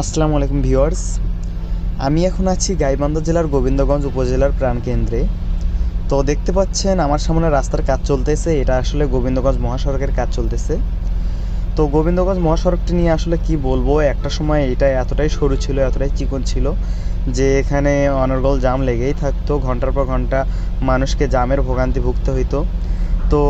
আসসালামু আলাইকুম ভিউয়ার্স। আমি এখন আছি গাইবান্ধা জেলার গোবিন্দগঞ্জ উপজেলার প্রাণকেন্দ্রে। তো দেখতে পাচ্ছেন আমার সামনে রাস্তার কাজ চলতেছে, এটা আসলে গোবিন্দগঞ্জ মহাসড়কের কাজ চলতেছে। তো গোবিন্দগঞ্জ মহাসড়কটি নিয়ে আসলে কি বলবো, একটা সময় এটা এতটাই সরু ছিল, এতটাই চিকন ছিল যে এখানে অনর্গল জাম লেগেই থাকতো, ঘন্টার পর ঘন্টা মানুষকে জামের ভোগান্তি ভুগতে হইতো। তো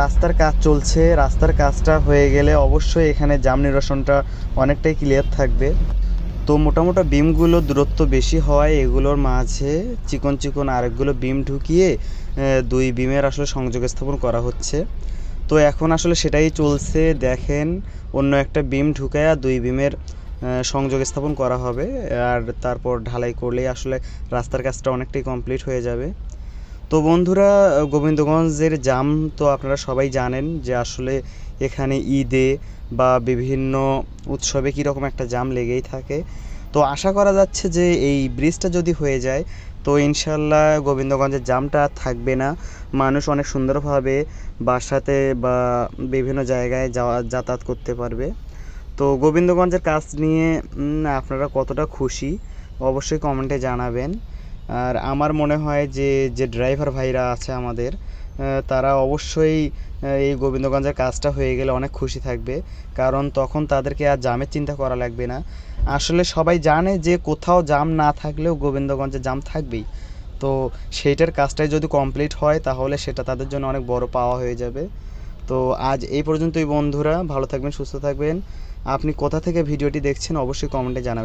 রাস্তার কাজ চলছে, রাস্তার কাজটা হয়ে গেলে অবশ্যই এখানে জাম নিরসনটা অনেকটাই ক্লিয়ার থাকবে। তো মোটামুটি বিমগুলো দূরত্ব বেশি হওয়ায় এগুলোর মাঝে চিকন চিকন আরেকগুলো বিম ঢুকিয়ে দুই বিমের আসলে সংযোগ স্থাপন করা হচ্ছে। তো এখন আসলে সেটাই চলছে, দেখেন অন্য একটা বিম ঢুকায়া দুই বিমের সংযোগ স্থাপন করা হবে। আর তারপর ঢালাই করলেই আসলে রাস্তার কাজটা অনেকটাই কমপ্লিট হয়ে যাবে। তো বন্ধুরা, গোবিন্দগঞ্জের জাম তো আপনারা সবাই জানেন যে আসলে এখানে ঈদে বা বিভিন্ন উৎসবে কীরকম একটা জাম লেগেই থাকে। তো আশা করা যাচ্ছে যে এই ব্রিজটা যদি হয়ে যায় তো ইনশাল্লাহ গোবিন্দগঞ্জের জামটা আর থাকবে না। মানুষ অনেক সুন্দরভাবে বাসাতে বা বিভিন্ন জায়গায় যাতায়াত করতে পারবে। তো গোবিন্দগঞ্জের কাজ নিয়ে আপনারা কতটা খুশি অবশ্যই কমেন্টে জানাবেন। আর আমার মনে হয় যে যে ড্রাইভার ভাইরা আছে আমাদের, তারা অবশ্যই এই গোবিন্দগঞ্জের কাজটা হয়ে গেলে অনেক খুশি থাকবে, কারণ তখন তাদেরকে আর জামের চিন্তা করা লাগবে না। আসলে সবাই জানে যে কোথাও জাম না থাকলেও গোবিন্দগঞ্জে জাম থাকবেই। তো সেইটার কাজটাই যদি কমপ্লিট হয় তাহলে সেটা তাদের জন্য অনেক বড় পাওয়া হয়ে যাবে। তো আজ এই পর্যন্তই বন্ধুরা, ভালো থাকবেন, সুস্থ থাকবেন। আপনি কোথা থেকে ভিডিওটি দেখছেন অবশ্যই কমেন্টে জানাবেন।